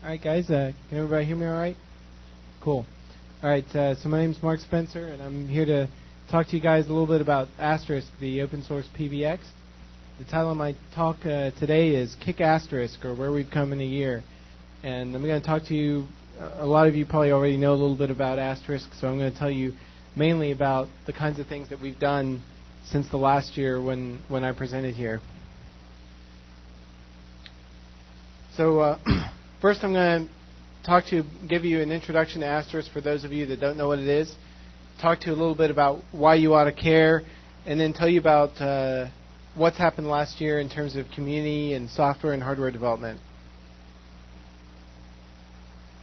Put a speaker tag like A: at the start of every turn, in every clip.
A: All right, guys. Can everybody hear me all right? Cool. All right. So my name is Mark Spencer, and I'm here to talk to you guys a little bit about Asterisk, the open source PBX. The title of my talk today is Kick Asterisk, or Where We've Come in a Year. And I'm going to talk to you, a lot of you probably already know a little bit about Asterisk, so I'm going to tell you mainly about the kinds of things that we've done since the last year when I presented here. So first I'm going to give you an introduction to Asterisk for those of you that don't know what it is, talk to you a little bit about why you ought to care, and then tell you about what's happened last year in terms of community and software and hardware development.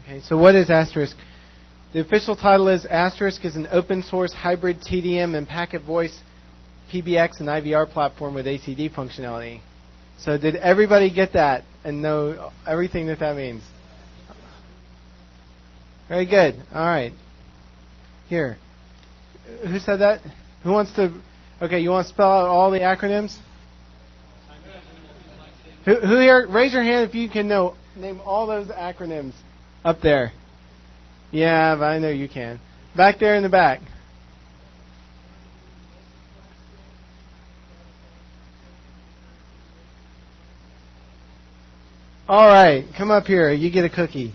A: Okay, so what is Asterisk? The official title is Asterisk is an open source hybrid TDM and packet voice PBX and IVR platform with ACD functionality. So did everybody get that and know everything that means? Very good. All right. Here. Who said that? Who wants to? Okay, you want to spell out all the acronyms? Who here? Raise your hand if you can name all those acronyms up there. Yeah, but I know you can. Back there in the back. All right, come up here. You get a cookie.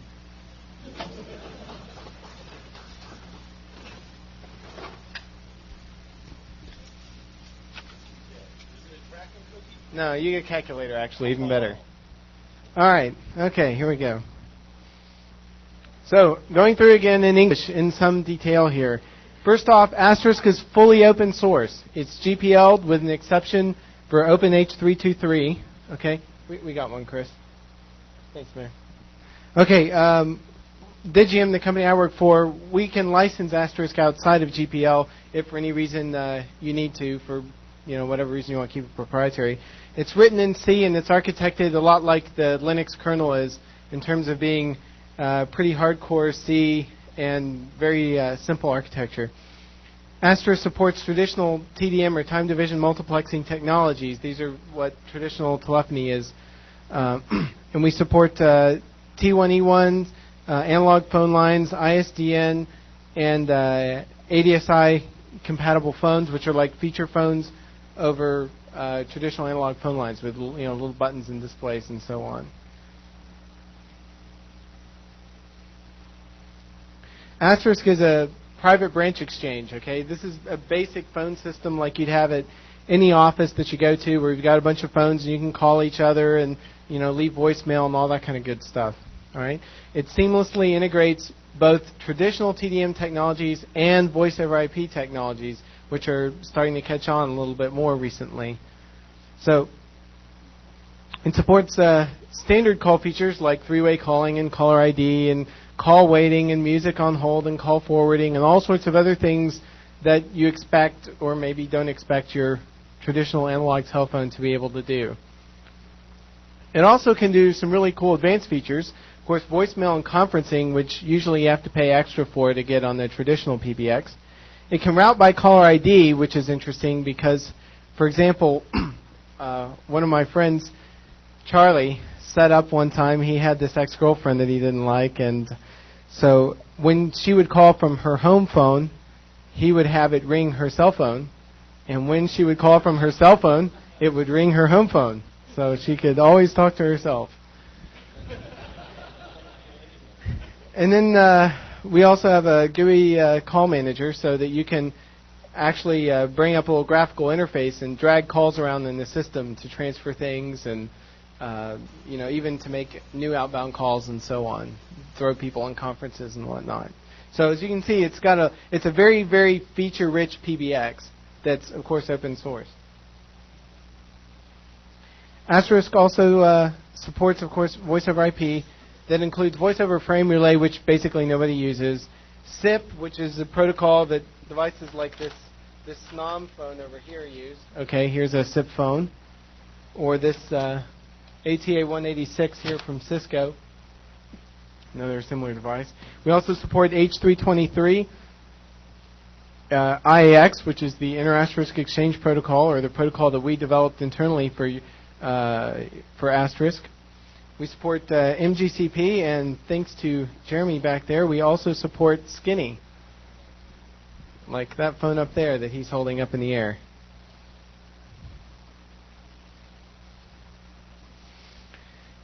A: No, you get a calculator, actually, even better. All right, okay, here we go. So, going through again in English in some detail here. First off, Asterisk is fully open source. It's GPL'd with an exception for OpenH323. Okay, we got one, Chris. Thanks, Mayor. Okay, Digium, the company I work for, we can license Asterisk outside of GPL if for any reason you need to, for whatever reason you want to keep it proprietary. It's written in C and it's architected a lot like the Linux kernel is in terms of being pretty hardcore C and very simple architecture. Asterisk supports traditional TDM or time division multiplexing technologies. These are what traditional telephony is. And we support T1E1s, analog phone lines, ISDN, and ADSI compatible phones, which are like feature phones over traditional analog phone lines with little buttons and displays and so on. Asterisk is a private branch exchange. Okay, this is a basic phone system like you'd have at any office that you go to, where you've got a bunch of phones and you can call each other and leave voicemail and all that kind of good stuff. All right, it seamlessly integrates both traditional TDM technologies and voice over IP technologies, which are starting to catch on a little bit more recently. So it supports standard call features like three-way calling and caller ID and call waiting and music on hold and call forwarding and all sorts of other things that you expect or maybe don't expect your traditional analog telephone to be able to do. It also can do some really cool advanced features. Of course, voicemail and conferencing, which usually you have to pay extra for to get on the traditional PBX. It can route by caller ID, which is interesting because, for example, one of my friends, Charlie, set up one time. He had this ex-girlfriend that he didn't like, and so when she would call from her home phone, he would have it ring her cell phone, and when she would call from her cell phone, it would ring her home phone, so she could always talk to herself. And then we also have a GUI call manager so that you can actually bring up a little graphical interface and drag calls around in the system to transfer things and even to make new outbound calls and so on, throw people in conferences and whatnot. So as you can see, it's a very, very feature-rich PBX that's, of course, open source. Asterisk also supports, of course, voice over IP. That includes voice over frame relay, which basically nobody uses. SIP, which is a protocol that devices like this SNOM phone over here use. Okay, here's a SIP phone. Or this ATA186 here from Cisco. Another similar device. We also support H323, IAX, which is the Inter-Asterisk Exchange Protocol, or the protocol that we developed internally for Asterisk. We support MGCP, and thanks to Jeremy back there, we also support Skinny, like that phone up there that he's holding up in the air.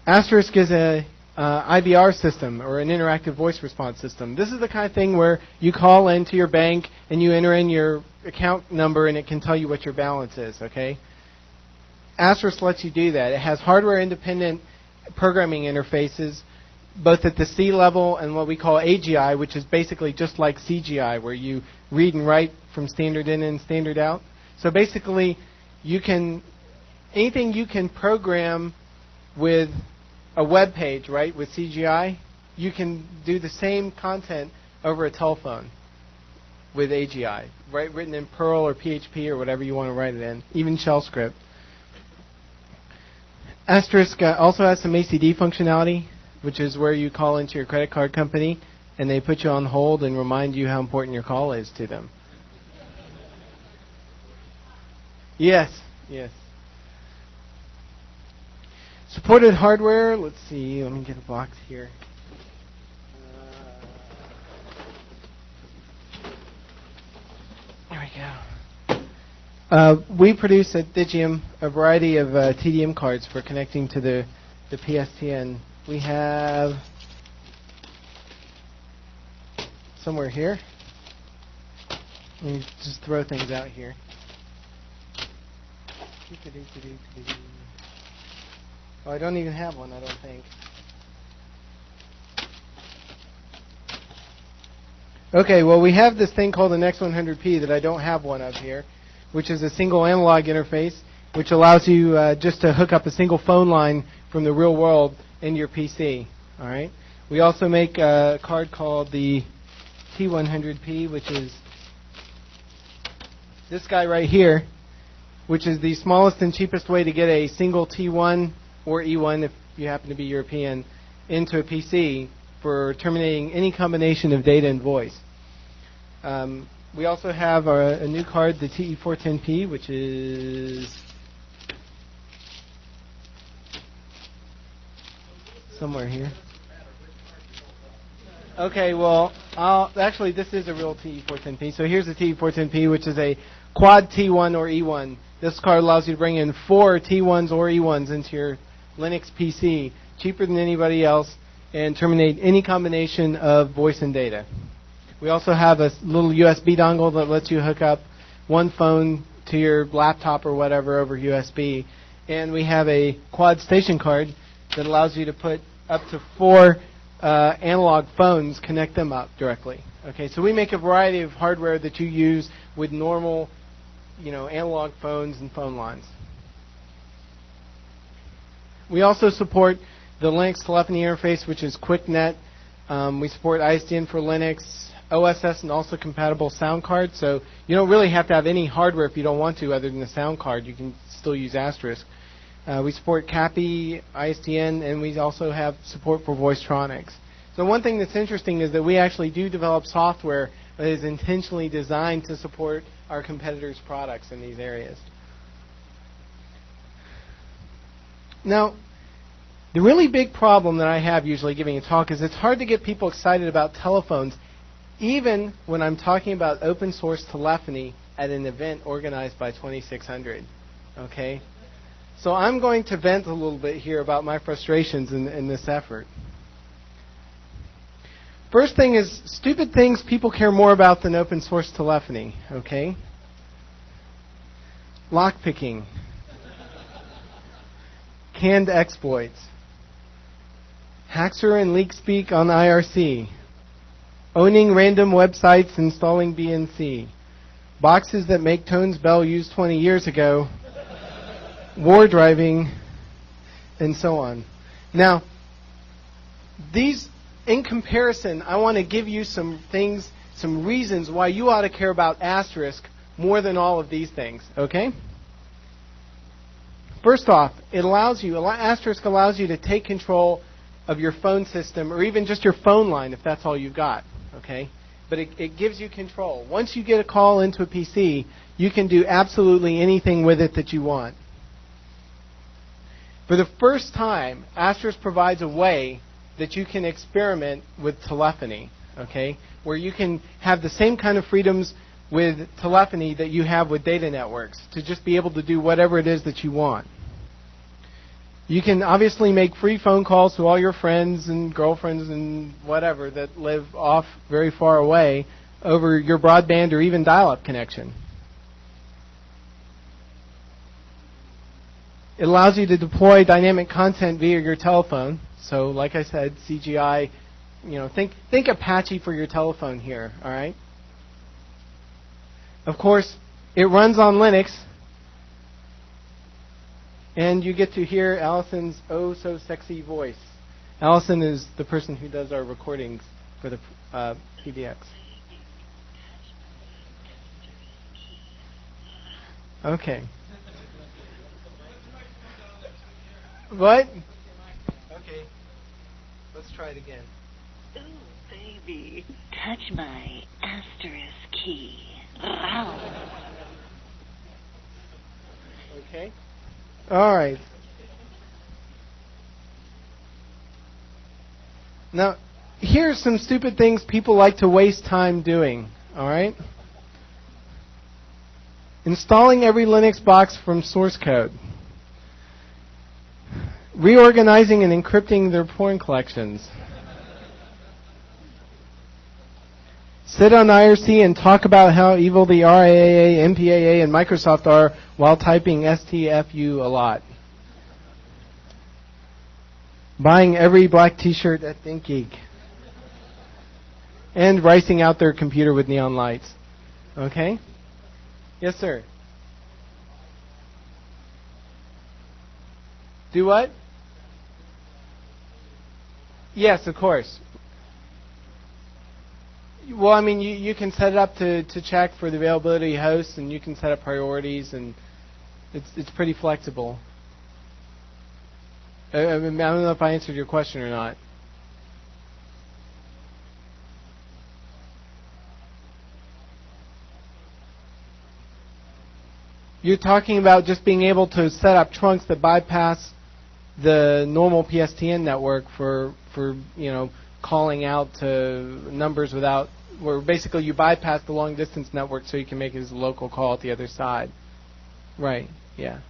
A: Asterisk is a IVR system, or an interactive voice response system. This is the kind of thing where you call into your bank and you enter in your account number and it can tell you what your balance is, okay? Asterisk lets you do that. It has hardware independent programming interfaces, both at the C level and what we call AGI, which is basically just like CGI, where you read and write from standard in and standard out. So basically, anything you can program with a web page, right, with CGI, you can do the same content over a telephone with AGI, right, written in Perl or PHP or whatever you want to write it in, even shell script. Asterisk also has some ACD functionality, which is where you call into your credit card company and they put you on hold and remind you how important your call is to them. Yes, yes. Supported hardware, let's see, let me get a box here. There we go. We produce at Digium a variety of TDM cards for connecting to the PSTN. We have somewhere here. Let me just throw things out here. Oh, I don't even have one, I don't think. Okay, well, we have this thing called an X100P that I don't have one of here, which is a single analog interface, which allows you just to hook up a single phone line from the real world into your PC. All right. We also make a card called the T100P, which is this guy right here, which is the smallest and cheapest way to get a single T1 or E1, if you happen to be European, into a PC for terminating any combination of data and voice. We also have a new card, the TE410P, which is somewhere here. Okay, well, actually, this is a real TE410P. So here's the TE410P, which is a quad T1 or E1. This card allows you to bring in 4 T1s or E1s into your Linux PC, cheaper than anybody else, and terminate any combination of voice and data. We also have a little USB dongle that lets you hook up one phone to your laptop or whatever over USB. And we have a quad station card that allows you to put up to 4 analog phones, connect them up directly. Okay, so we make a variety of hardware that you use with normal, analog phones and phone lines. We also support the Linux telephony interface, which is QuickNet. We support ISDN for Linux, OSS, and also compatible sound cards. So you don't really have to have any hardware if you don't want to, other than the sound card. You can still use Asterisk. We support CAPI, ISDN, and we also have support for Voicetronics. So one thing that's interesting is that we actually do develop software that is intentionally designed to support our competitors' products in these areas. Now, the really big problem that I have usually giving a talk is it's hard to get people excited about telephones, even when I'm talking about open source telephony at an event organized by 2600. Okay? So I'm going to vent a little bit here about my frustrations in this effort. First thing is, stupid things people care more about than open source telephony. Okay? Lockpicking. Canned exploits. Hacker and leak speak on IRC. Owning random websites, installing BNC. Boxes that make Tone's Bell used 20 years ago. War driving, and so on. Now, these, in comparison, I want to give you some things, some reasons why you ought to care about Asterisk more than all of these things, okay? First off, Asterisk allows you to take control of your phone system, or even just your phone line if that's all you've got, okay? But it gives you control. Once you get a call into a PC, you can do absolutely anything with it that you want. For the first time, Asterisk provides a way that you can experiment with telephony, okay, where you can have the same kind of freedoms with telephony that you have with data networks to just be able to do whatever it is that you want. You can obviously make free phone calls to all your friends and girlfriends and whatever that live off very far away over your broadband or even dial-up connection. It allows you to deploy dynamic content via your telephone. So like I said, CGI, think Apache for your telephone here, all right? Of course, it runs on Linux. And you get to hear Allison's oh so sexy voice. Allison is the person who does our recordings for the PBX. Okay. What? Okay. Let's try it again.
B: Ooh, baby, touch my asterisk key.
A: Okay. All right. Now, here's some stupid things people like to waste time doing, all right? Installing every Linux box from source code. Reorganizing and encrypting their porn collections. Sit on IRC and talk about how evil the RIAA, MPAA, and Microsoft are while typing STFU a lot. Buying every black t-shirt at ThinkGeek. And ricing out their computer with neon lights. Okay? Yes, sir. Do what? Yes, of course. Well, I mean, you can set it up to check for the availability of hosts, and you can set up priorities, and it's pretty flexible. I don't know if I answered your question or not. You're talking about just being able to set up trunks that bypass the normal PSTN network for calling out to numbers without, where basically you bypass the long distance network so you can make it as a local call at the other side. Right, yeah.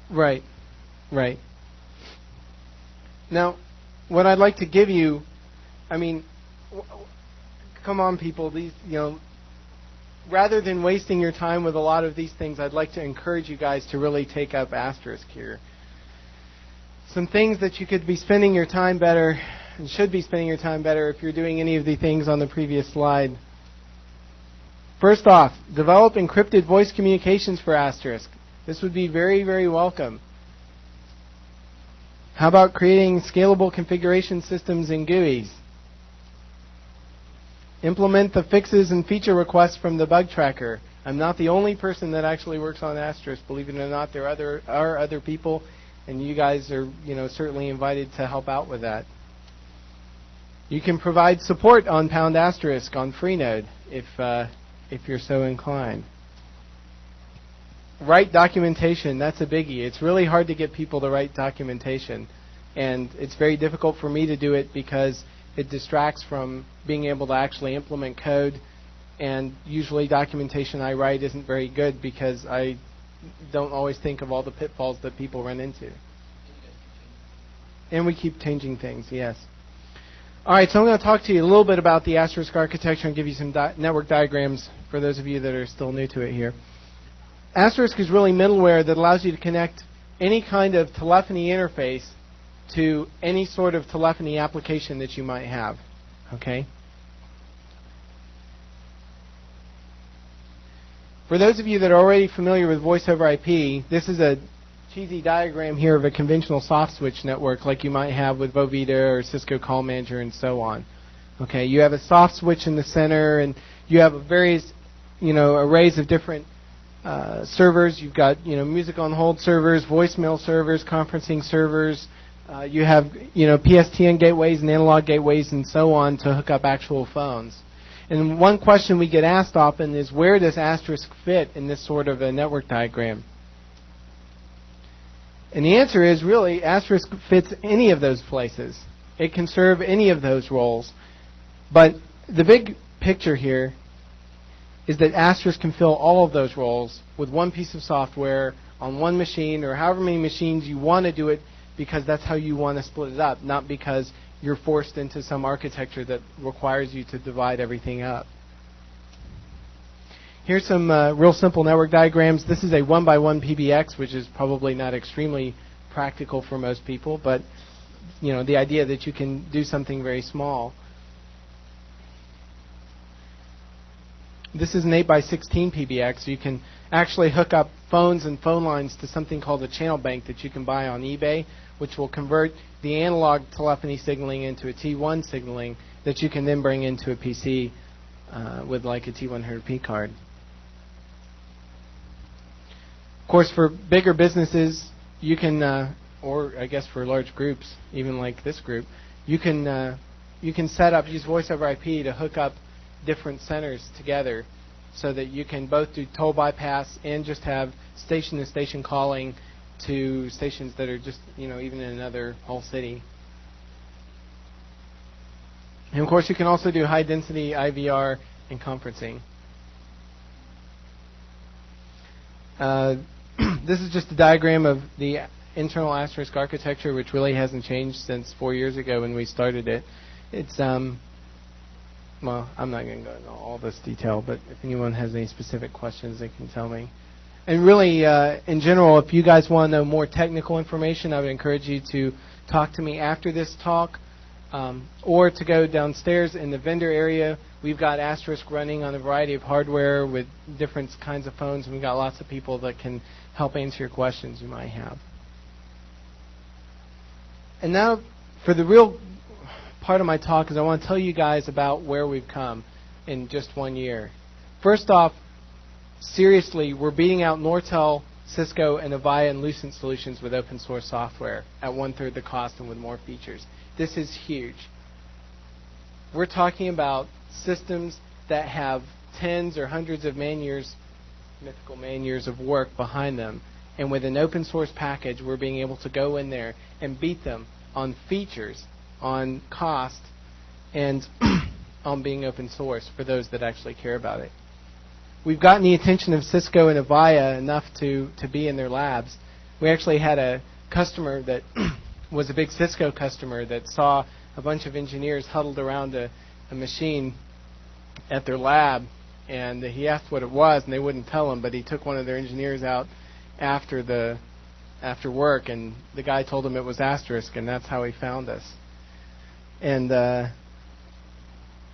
A: Right, right. Now, what I'd like to give you, I mean, come on people, these, rather than wasting your time with a lot of these things, I'd like to encourage you guys to really take up Asterisk here. Some things that you could be spending your time better, and should be spending your time better if you're doing any of the things on the previous slide. First off, develop encrypted voice communications for Asterisk. This would be very, very welcome. How about creating scalable configuration systems in GUIs? Implement the fixes and feature requests from the bug tracker. I'm not the only person that actually works on Asterisk. Believe it or not, there are other people, and you guys are, certainly invited to help out with that. You can provide support on #* on Freenode if you're so inclined. Write documentation. That's a biggie. It's really hard to get people to write documentation, and it's very difficult for me to do it because it distracts from being able to actually implement code, and usually documentation I write isn't very good because I don't always think of all the pitfalls that people run into. And we keep changing things, yes. All right, so I'm going to talk to you a little bit about the Asterisk architecture and give you some network diagrams for those of you that are still new to it here. Asterisk is really middleware that allows you to connect any kind of telephony interface to any sort of telephony application that you might have, okay? For those of you that are already familiar with voice over IP, this is a cheesy diagram here of a conventional soft switch network like you might have with Vovita or Cisco Call Manager and so on. Okay, you have a soft switch in the center, and you have various, arrays of different servers. You've got, music on hold servers, voicemail servers, conferencing servers. You have, PSTN gateways and analog gateways and so on to hook up actual phones. And one question we get asked often is, where does Asterisk fit in this sort of a network diagram? And the answer is, really, Asterisk fits any of those places. It can serve any of those roles. But the big picture here is that Asterisk can fill all of those roles with one piece of software on one machine, or however many machines you want to do it, because that's how you want to split it up, not because you're forced into some architecture that requires you to divide everything up. Here's some real simple network diagrams. This is a 1x1 PBX, which is probably not extremely practical for most people, but you know, the idea that you can do something very small. This is an 8x16 PBX, so you can actually hook up phones and phone lines to something called a channel bank that you can buy on eBay, which will convert the analog telephony signaling into a T1 signaling that you can then bring into a PC with like a T100P card. Of course, for bigger businesses, you can, or I guess for large groups, even like this group, you can set up, use voice over IP to hook up different centers together so that you can both do toll bypass and just have station-to-station calling to stations that are just, you know, even in another whole city. And of course, you can also do high-density IVR and conferencing. This is just a diagram of the internal Asterisk architecture, which really hasn't changed since 4 years ago when we started it. It's, well, I'm not going to go into all this detail, but if anyone has any specific questions, they can tell me. And really, in general, if you guys want to know more technical information, I would encourage you to talk to me after this talk, or to go downstairs in the vendor area. We've got Asterisk running on a variety of hardware with different kinds of phones, and we've got lots of people that can help answer your questions you might have. And now, for the real part of my talk, is I want to tell you guys about where we've come in just 1 year. First off, seriously, we're beating out Nortel, Cisco, and Avaya and Lucent solutions with open source software at 1/3 the cost and with more features. This is huge. We're talking about systems that have tens or hundreds of man-years, mythical man-years of work behind them. And with an open source package, we're being able to go in there and beat them on features, on cost, and on being open source for those that actually care about it. We've gotten the attention of Cisco and Avaya enough to be in their labs. We actually had a customer that was a big Cisco customer that saw a bunch of engineers huddled around a machine at their lab, and he asked what it was, and they wouldn't tell him, but he took one of their engineers out after work, and the guy told him it was Asterisk, and that's how he found us. And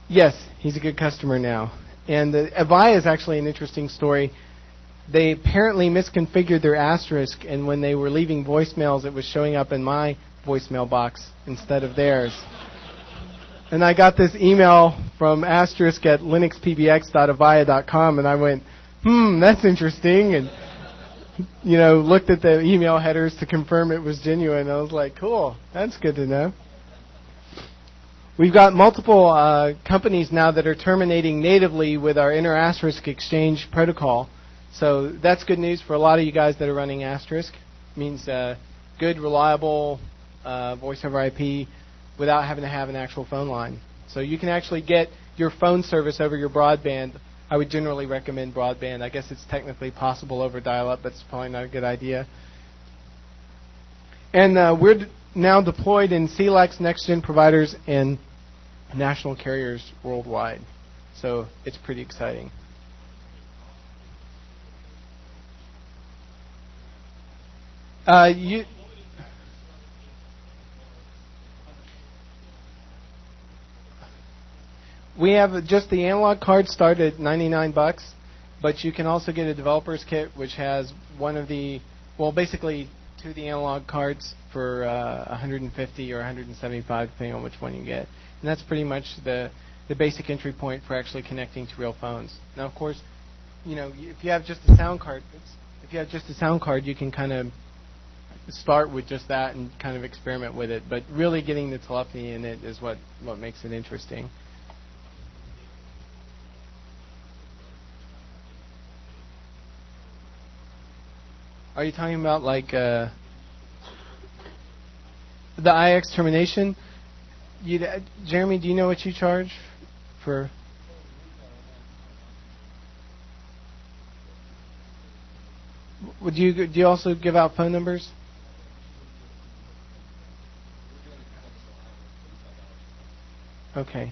A: yes, he's a good customer now. And Avaya is actually an interesting story. They apparently misconfigured their Asterisk, and when they were leaving voicemails, it was showing up in my voicemail box instead of theirs. And I got this email from Asterisk at linuxpbx.avaya.com, and I went, that's interesting, and you know, looked at the email headers to confirm it was genuine. I was like, cool, that's good to know. We've got multiple companies now that are terminating natively with our inter-Asterisk exchange protocol. So that's good news for a lot of you guys that are running Asterisk. It means good, reliable voice over IP without having to have an actual phone line. So you can actually get your phone service over your broadband. I would generally recommend broadband. I guess it's technically possible over dial-up, but it's probably not a good idea. And we're now deployed in CLECs, next-gen providers, and national carriers worldwide. So it's pretty exciting. We have just the analog card start at $99, but you can also get a developer's kit which has one of the, well, basically two of the analog cards for $150 or $175, depending on which one you get. And that's pretty much the basic entry point for actually connecting to real phones. Now, of course, you know, if you have just a sound card, you can kind of start with just that and kind of experiment with it. But really getting the telephony in it is what makes it interesting. Are you talking about like the IX termination? Jeremy, do you know what you charge for? Do you also give out phone numbers? Okay.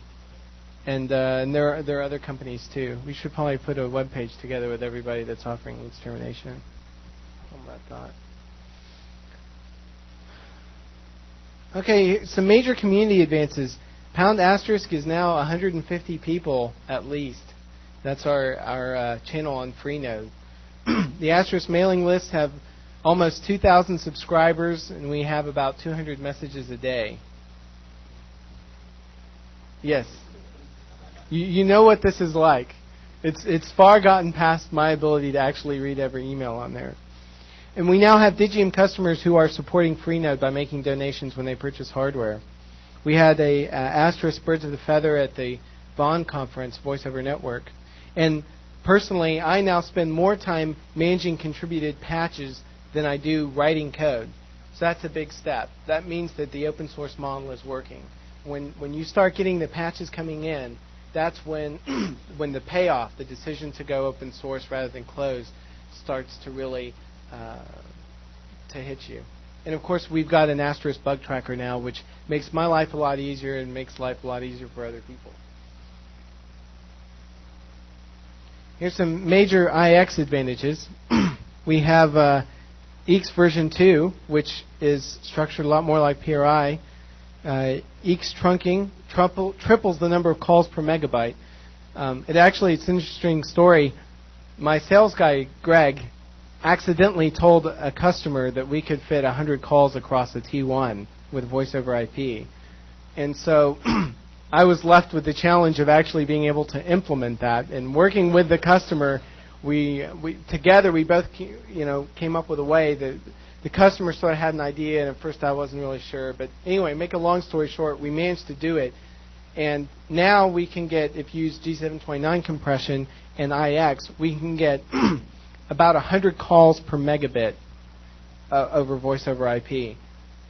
A: And there are other companies too. We should probably put a web page together with everybody that's offering leads termination. Hold that thought. Okay, some major community advances. #Asterisk is now 150 people at least. That's our channel on Freenode. The Asterisk mailing lists have almost 2,000 subscribers, and we have about 200 messages a day. Yes. You know what this is like. It's far gotten past my ability to actually read every email on there. And we now have Digium customers who are supporting Freenode by making donations when they purchase hardware. We had a Asterisk Birds of the Feather at the Bonn conference, Voice over Network. And personally, I now spend more time managing contributed patches than I do writing code. So that's a big step. That means that the open source model is working. When you start getting the patches coming in, that's when when the payoff, the decision to go open source rather than closed, starts to really to hit you. And of course, we've got an Asterisk bug tracker now, which makes my life a lot easier and makes life a lot easier for other people. Here's some major IX advantages. We have EX version 2, which is structured a lot more like PRI. EX trunking triples the number of calls per megabyte. It's an interesting story. My sales guy, Greg, accidentally told a customer that we could fit 100 calls across a T1 with voice over IP. And so I was left with the challenge of actually being able to implement that. And working with the customer, we together we both came up with a way that the customer sort of had an idea, and at first I wasn't really sure. But anyway, make a long story short, we managed to do it. And now we can get, if you use G729 compression and IX, we can get about 100 calls per megabit over voice over IP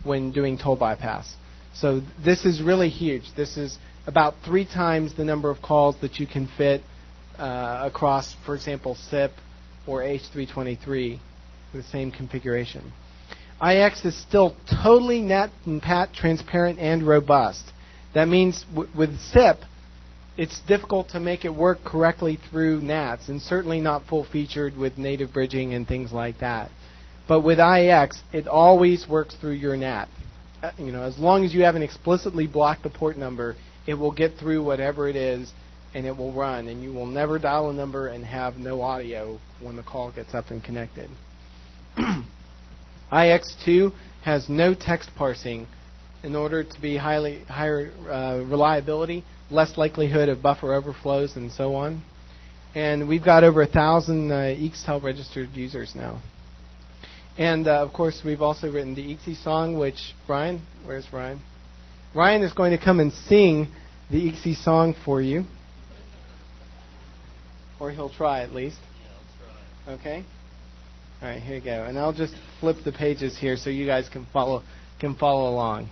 A: when doing toll bypass. So this is really huge. This is about 3 times the number of calls that you can fit across, for example, SIP or H323 with the same configuration. IX is still totally net and pat, transparent, and robust. That means with SIP, it's difficult to make it work correctly through NATs, and certainly not full-featured with native bridging and things like that. But with IX, it always works through your NAT. As long as you haven't explicitly blocked the port number, it will get through whatever it is, and it will run, and you will never dial a number and have no audio when the call gets up and connected. IX2 has no text parsing in order to be higher reliability, less likelihood of buffer overflows, and so on. And we've got over 1,000 EXTEL registered users now. And of course, we've also written the EXE song, which Brian, where's Ryan? Ryan is going to come and sing the EXE song for you. Or he'll try at least. Yeah, I'll try. Okay. All right, here you go. And I'll just flip the pages here so you guys can follow along.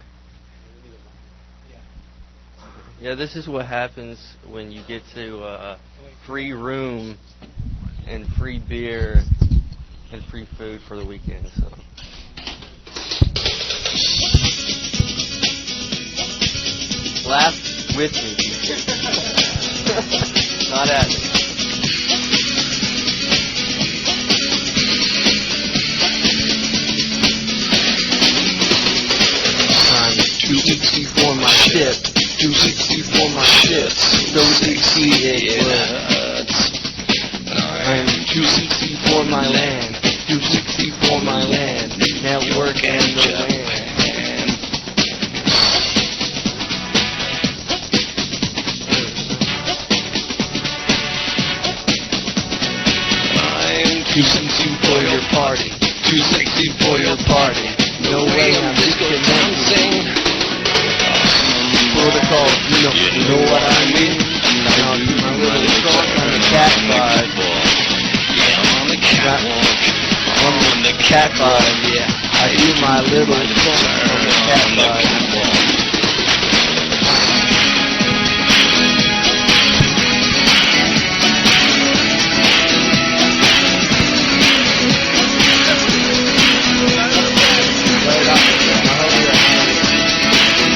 C: Yeah, this is what happens when you get to free room and free beer and free food for the weekend. So. Laugh with me. Not at me. I'm too easy for my ship. Too sexy for my ships. So sexy, yeah. I'm too sexy for my land. Too sexy for my land. Network and the land. I'm too sexy for your party. Too sexy for your party. No way I'm disconnecting. Protocol, you know what I mean? Now I'm really strong on the cat vibe. Yeah, I'm on the catwalk. I'm on the cat vibe, yeah. I do my little song on the cat vibe.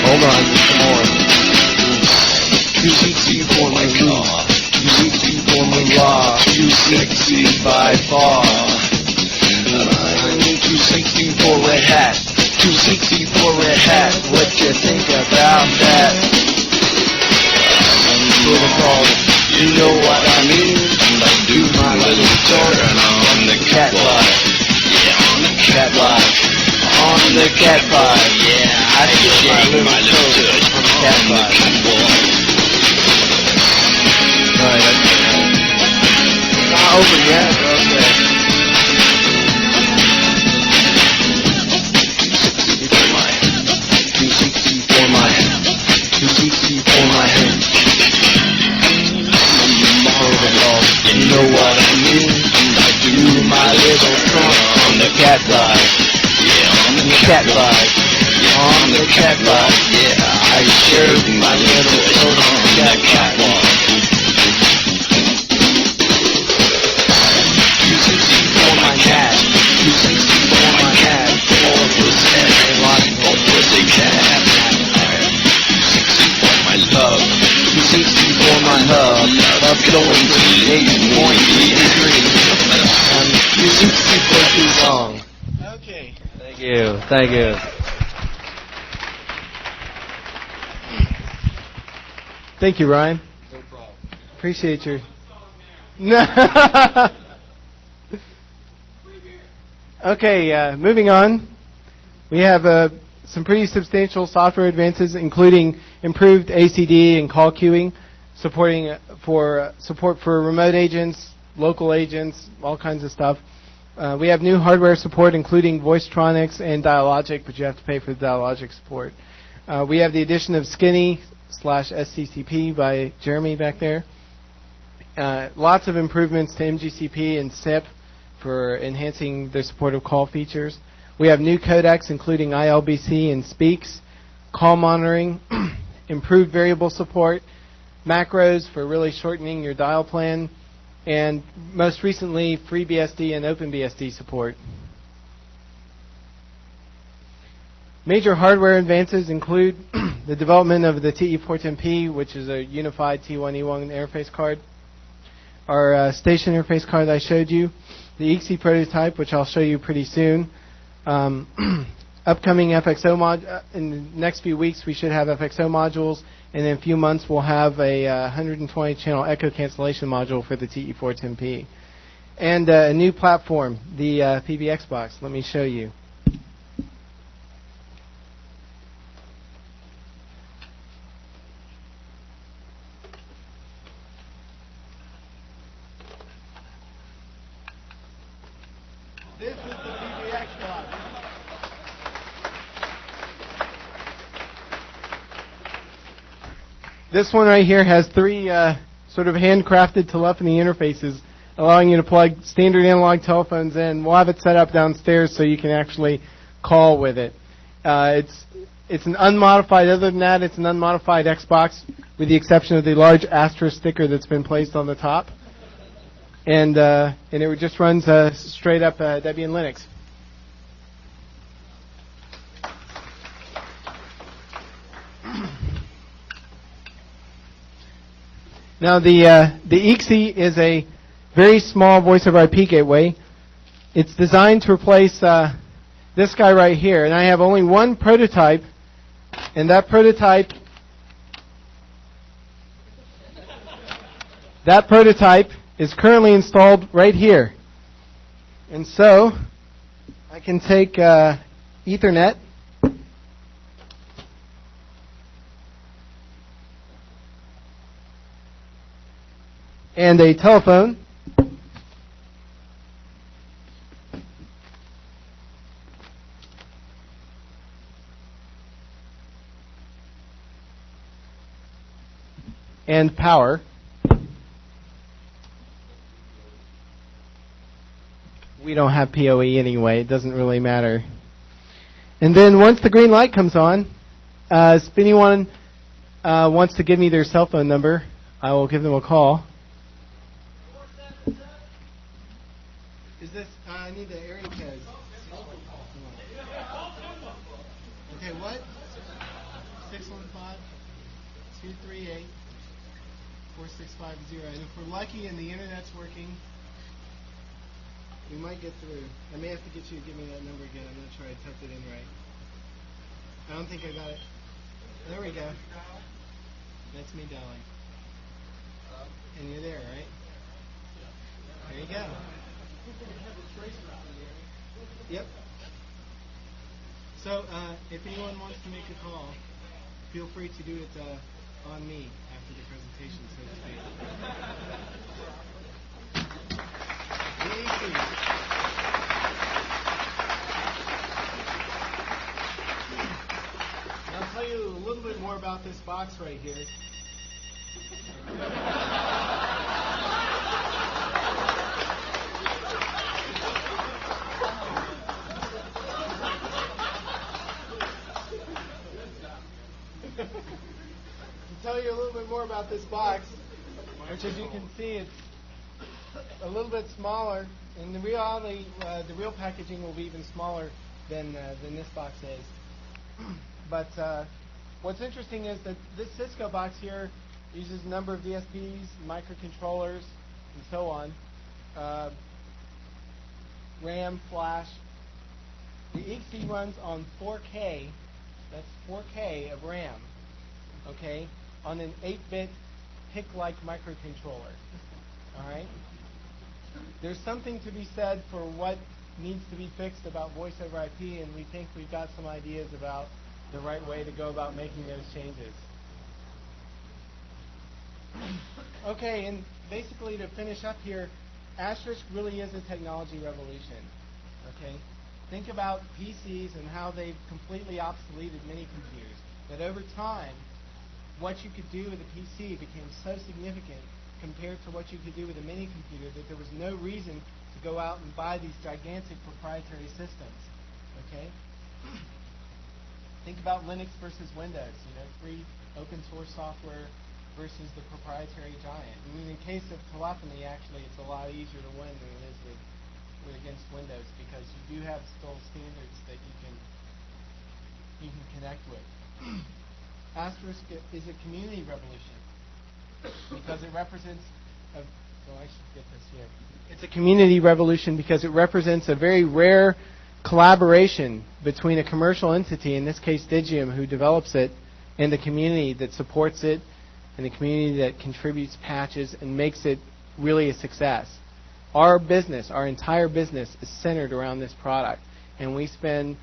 C: Hold on, some more. Too sexy for my car. Too sexy for my law. Too sexy by far. I'm too sexy for red hat. Too sexy for red hat. What you think about that? Protocol, you know what I mean? I do my little song on the cat vibe. Yeah, on the cat vibe. On the cat vibe, yeah, I shake my little touch on the cat vibe. Alright, not over yet, okay. Too sexy for my hand. Too sexy for my hand. You know what I mean? I do my little song on the cat vibe. On the cat vibe, on the cat vibe, yeah, I serve my little toad on the cat vibe. Too sexy for my cat, too sexy for my cat, for pussy, for pussy cat. Too sexy for my love, too sexy for my love, love going to 8.3 degrees. I'm too sexy for too long.
A: Okay.
C: Thank you. Thank you.
A: Thank you, Ryan. No problem. Appreciate your... No. Okay, moving on. We have some pretty substantial software advances, including improved ACD and call queuing, support for remote agents, local agents, all kinds of stuff. We have new hardware support, including Voicetronics and Dialogic, but you have to pay for the Dialogic support. We have the addition of Skinny/SCCP by Jeremy back there. Lots of improvements to MGCP and SIP for enhancing their support of call features. We have new codecs, including ILBC and Speaks, call monitoring, improved variable support, macros for really shortening your dial plan, and most recently, FreeBSD and OpenBSD support. Major hardware advances include the development of the TE410P, which is a unified T1E1 interface card, our station interface card I showed you, the EXE prototype, which I'll show you pretty soon, upcoming FXO mod. In the next few weeks, we should have FXO modules, and in a few months, we'll have a 120-channel echo cancellation module for the TE410P. And a new platform, the PBX box. Let me show you. This is the PBX box. This one right here has three sort of handcrafted telephony interfaces, allowing you to plug standard analog telephones in. We'll have it set up downstairs so you can actually call with it. It's an unmodified, other than that, it's an unmodified Xbox, with the exception of the large Asterisk sticker that's been placed on the top. And it just runs straight up Debian Linux. Now the EXE is a very small voice over IP gateway. It's designed to replace this guy right here, and I have only one prototype, and that prototype is currently installed right here. And so I can take Ethernet and a telephone, and power. we don't have PoE anyway. It doesn't really matter. And then once the green light comes on, if anyone wants to give me their cell phone number, I will give them a call. Is this, I need the area code. Okay, what? 615-238-4650. And if we're lucky and the internet's working, we might get through. I may have to get you to give me that number again. I'm not sure I typed it in right. I don't think I got it. There we go. That's me dialing. And you're there, right? There you go. Yep. So, if anyone wants to make a call, feel free to do it on me after the presentation, so to speak. I'll tell you a little bit more about this box right here. To tell you a little bit more about this box, which as you can see, it's a little bit smaller, and in reality, the real packaging will be even smaller than this box is. But what's interesting is that this Cisco box here uses a number of DSPs, microcontrollers, and so on. RAM, flash. The XE runs on 4K. That's 4K of RAM. Okay, on an 8-bit PIC-like microcontroller. All right. There's something to be said for what needs to be fixed about voice over IP, and we think we've got some ideas about the right way to go about making those changes. Okay, and basically to finish up here, Asterisk really is a technology revolution. Okay, think about PCs and how they've completely obsoleted mini computers. That over time, what you could do with a PC became so significant compared to what you could do with a mini computer that there was no reason to go out and buy these gigantic proprietary systems. Okay? Think about Linux versus Windows, free open source software versus the proprietary giant. And in the case of telephony, actually, it's a lot easier to win than it is with against Windows, because you do have still standards that you can connect with. Asterisk is a community revolution because it represents I should get this here. It's a community revolution because it represents a very rare collaboration between a commercial entity, in this case Digium, who develops it, and the community that supports it, and the community that contributes patches and makes it really a success. Our business, our entire business, is centered around this product, and we spend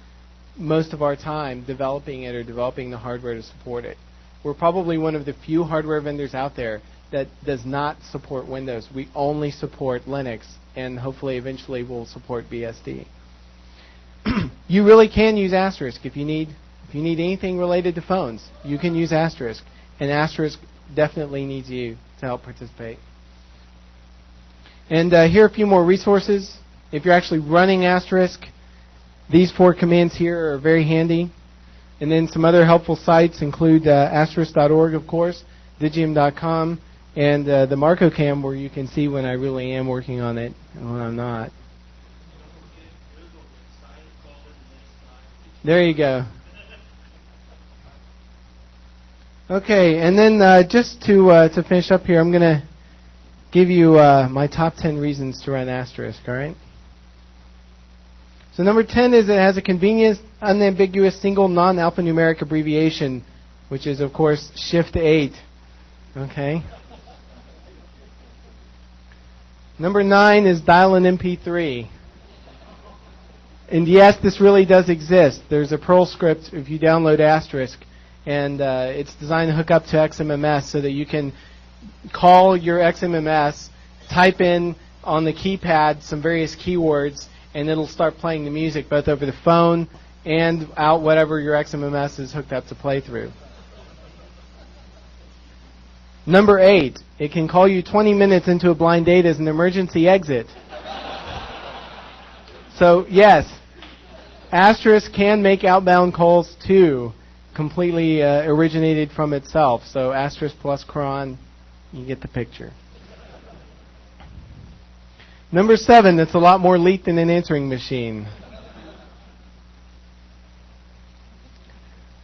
A: most of our time developing it or developing the hardware to support it. We're probably one of the few hardware vendors out there that does not support Windows. We only support Linux, and hopefully eventually we'll support BSD. You really can use Asterisk if you need anything related to phones. You can use Asterisk, and Asterisk definitely needs you to help participate. And here are a few more resources. If you're actually running Asterisk, these 4 commands here are very handy. And then some other helpful sites include asterisk.org, of course, digium.com, and the MarcoCam, where you can see when I really am working on it and when I'm not. There you go. Okay, and then just to finish up here, I'm going to give you my top 10 reasons to run Asterisk, all right? So number 10 is it has a convenient, unambiguous, single, non-alphanumeric abbreviation, which is, of course, Shift 8. Okay? Number 9 is dial an MP3. And yes, this really does exist. There's a Perl script if you download Asterisk, and it's designed to hook up to XMMS so that you can call your XMMS, type in on the keypad some various keywords, and it'll start playing the music both over the phone and out whatever your XMMS is hooked up to play through. Number 8, it can call you 20 minutes into a blind date as an emergency exit. So, yes, Asterisk can make outbound calls too, completely originated from itself. So Asterisk plus cron, you get the picture. Number 7, that's a lot more elite than an answering machine.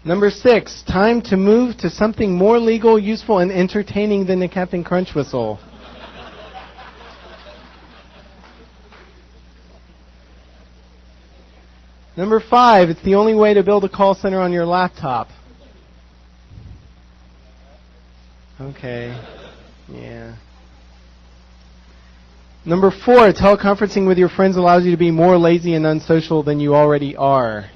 A: Number 6, time to move to something more legal, useful, and entertaining than the Captain Crunch whistle. Number 5, it's the only way to build a call center on your laptop. Okay, yeah. Number 4, teleconferencing with your friends allows you to be more lazy and unsocial than you already are.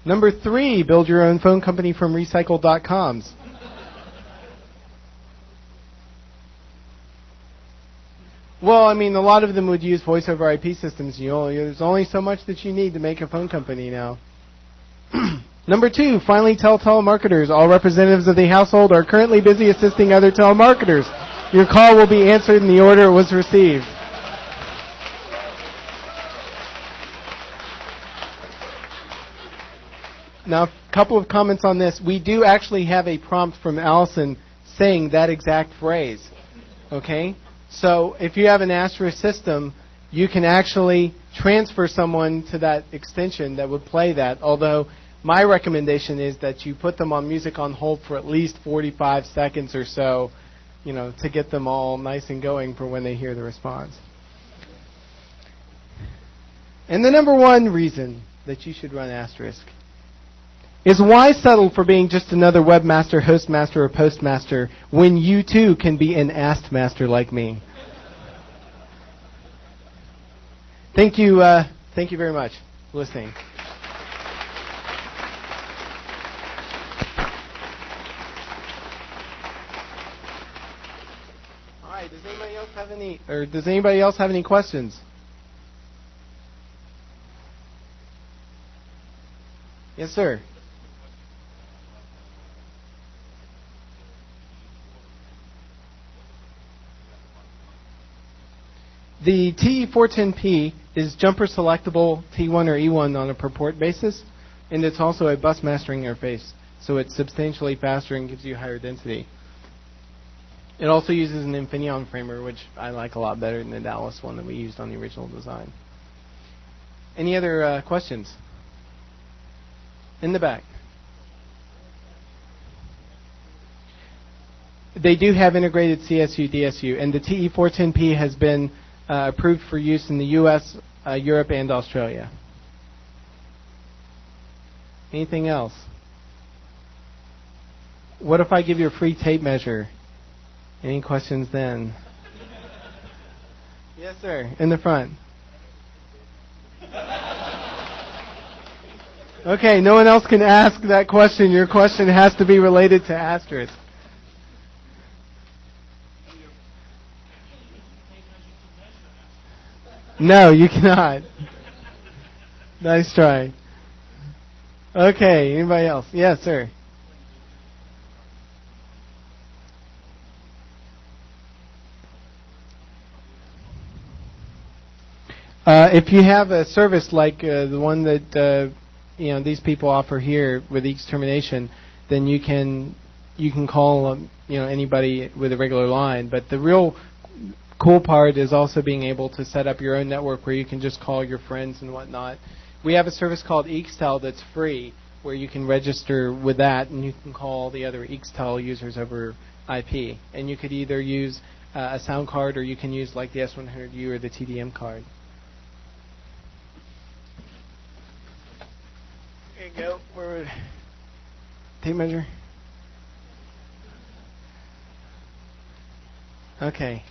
A: Number 3, build your own phone company from recycled.coms. Well, I mean, a lot of them would use voice over IP systems. There's only so much that you need to make a phone company now. Number 2, finally tell telemarketers all representatives of the household are currently busy assisting other telemarketers. Your call will be answered in the order it was received. Now, a couple of comments on this. We do actually have a prompt from Allison saying that exact phrase. Okay? So if you have an Asterisk system, you can actually transfer someone to that extension that would play that, although my recommendation is that you put them on music on hold for at least 45 seconds or so, to get them all nice and going for when they hear the response. And the number 1 reason that you should run Asterisk is why settle for being just another webmaster, hostmaster, or postmaster when you too can be an Astmaster like me? Thank you very much for listening. All right, does anybody else have any questions? Yes, sir. The TE410P is jumper selectable T1 or E1 on a per port basis, and it's also a bus mastering interface, so it's substantially faster and gives you higher density. It also uses an Infineon framer, which I like a lot better than the Dallas one that we used on the original design. Any other questions? In the back. They do have integrated CSU, DSU, and the TE410P has been approved for use in the U.S., Europe, and Australia. Anything else? What if I give you a free tape measure? Any questions then? Yes, sir. In the front. Okay, no one else can ask that question. Your question has to be related to Asterisk. No, you cannot. Nice try. Okay, anybody else? Yes, sir. If you have a service like the one that these people offer here with each termination, then you can call anybody with a regular line. But the real cool part is also being able to set up your own network where you can just call your friends and whatnot. We have a service called Extel that's free, where you can register with that and you can call the other Extel users over IP. And you could either use a sound card or you can use like the S100U or the TDM card. There you go. Forward. Tape measure. Okay.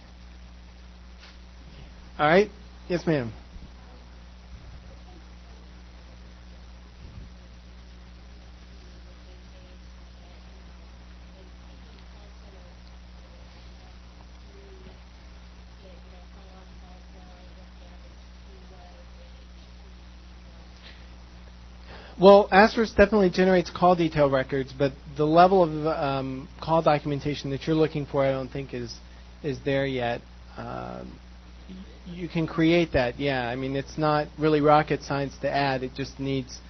A: All right. Yes, ma'am. Well, Asterisk definitely generates call detail records, but the level of call documentation that you're looking for, I don't think is there yet. You can create that, yeah. I mean, it's not really rocket science to add. It just needs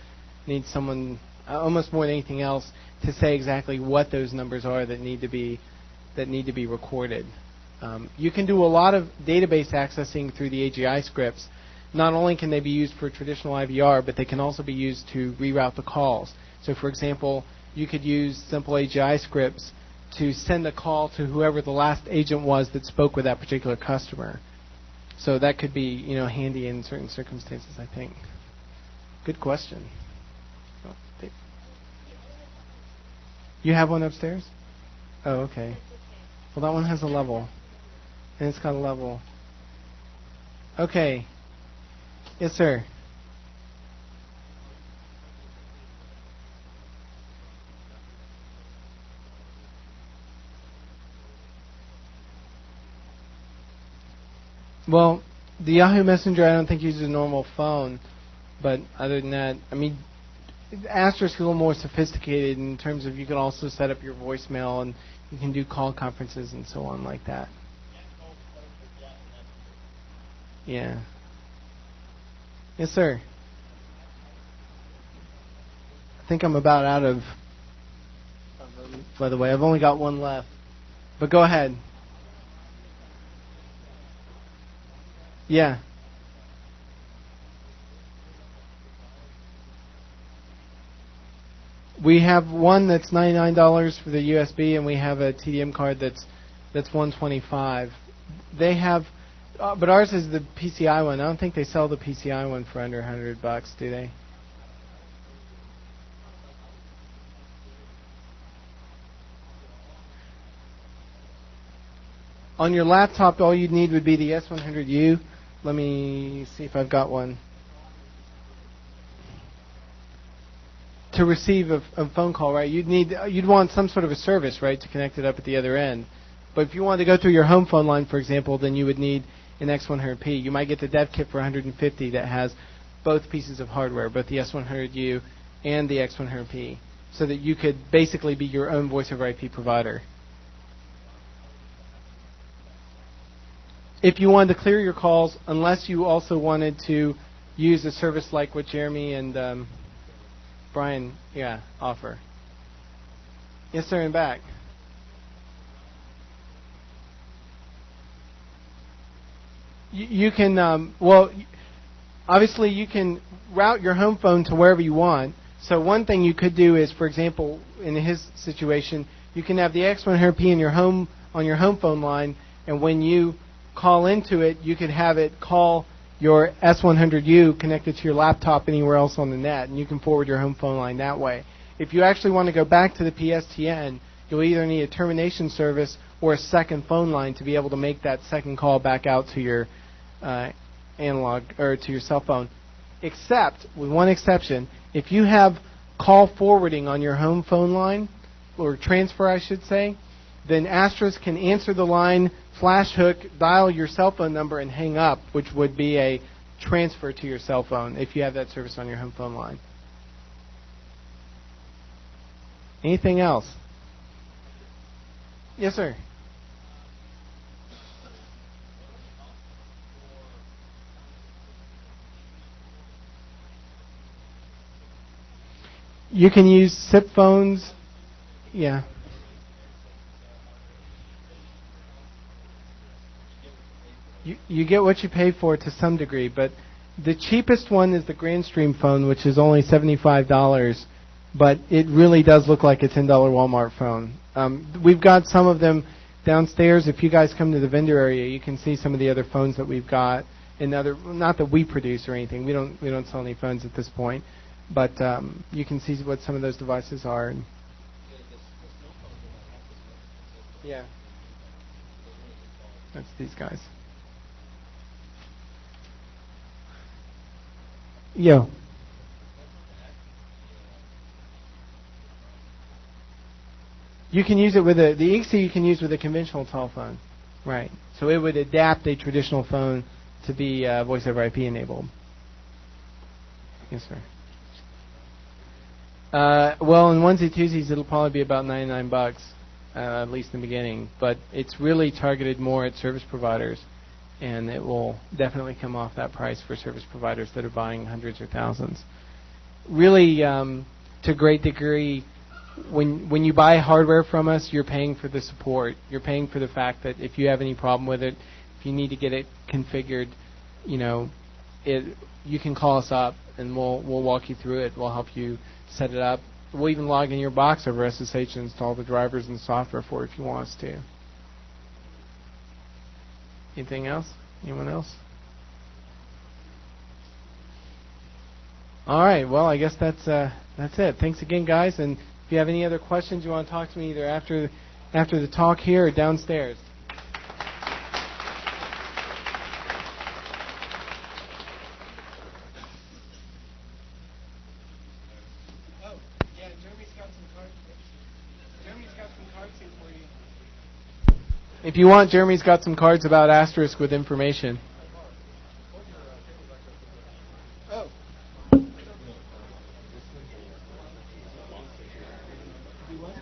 A: someone, almost more than anything else, to say exactly what those numbers are that need to be recorded. You can do a lot of database accessing through the AGI scripts. Not only can they be used for traditional IVR, but they can also be used to reroute the calls. So, for example, you could use simple AGI scripts to send a call to whoever the last agent was that spoke with that particular customer. So that could be, handy in certain circumstances, I think. Good question. You have one upstairs? Oh, okay. Well, that one has a level. And it's got a level. Okay. Yes, sir. Well, the Yahoo Messenger I don't think uses a normal phone, but other than that, I mean, Asterisk is a little more sophisticated in terms of you can also set up your voicemail and you can do call conferences and so on like that. Yeah. Yes, sir. I think I'm about out of them, by the way. I've only got one left. But go ahead. Yeah. We have one that's $99 for the USB, and we have a TDM card that's $125. They have, but ours is the PCI one. I don't think they sell the PCI one for under $100, do they? On your laptop, all you'd need would be the S100U. Let me see if I've got one. To receive a phone call, right? You'd want some sort of a service, right, to connect it up at the other end. But if you wanted to go through your home phone line, for example, then you would need an X100P. You might get the dev kit for $150 that has both pieces of hardware, both the S100U and the X100P, so that you could basically be your own voice over IP provider. If you wanted to clear your calls, unless you also wanted to use a service like what Jeremy and Brian, offer. Yes, sir, and back. You can, obviously you can route your home phone to wherever you want. So one thing you could do is, for example, in his situation, you can have the X100P in your home on your home phone line, and when you call into it, you could have it call your S100U connected to your laptop anywhere else on the net, and you can forward your home phone line that way. If you actually want to go back to the PSTN, you'll either need a termination service or a second phone line to be able to make that second call back out to your analog or to your cell phone. Except, with one exception, if you have call forwarding on your home phone line, or transfer I should say, then Asterisk can answer the line, flash hook, dial your cell phone number, and hang up, which would be a transfer to your cell phone if you have that service on your home phone line. Anything else? Yes, sir. You can use SIP phones. Yeah. You get what you pay for to some degree, but the cheapest one is the Grandstream phone, which is only $75, but it really does look like a $10 Walmart phone. We've got some of them downstairs. If you guys come to the vendor area, you can see some of the other phones that we've got. And not that we produce or anything. We don't sell any phones at this point, but you can see what some of those devices are. Yeah, that's these guys. Yo. You can use it with the XC you can use with a conventional telephone. Right. So it would adapt a traditional phone to be voice over IP enabled. Yes, sir. Well, in onesie twosies, it'll probably be about $99, at least in the beginning. But it's really targeted more at service providers. and it will definitely come off that price for service providers that are buying hundreds or thousands. Really, to a great degree, when you buy hardware from us, you're paying for the support. You're paying for the fact that if you have any problem with it, if you need to get it configured, you can call us up and we'll walk you through it. We'll help you set it up. We'll even log in your box over SSH and install the drivers and software for it if you want us to. Anything else? Anyone else? All right. Well, I guess that's it. Thanks again, guys. And if you have any other questions, you want to talk to me either after the talk here or downstairs. Oh, yeah. Jeremy's got some cards. Jeremy's got some cards here for you. If you want, Jeremy's got some cards about Asterisk with information. Oh. Do what?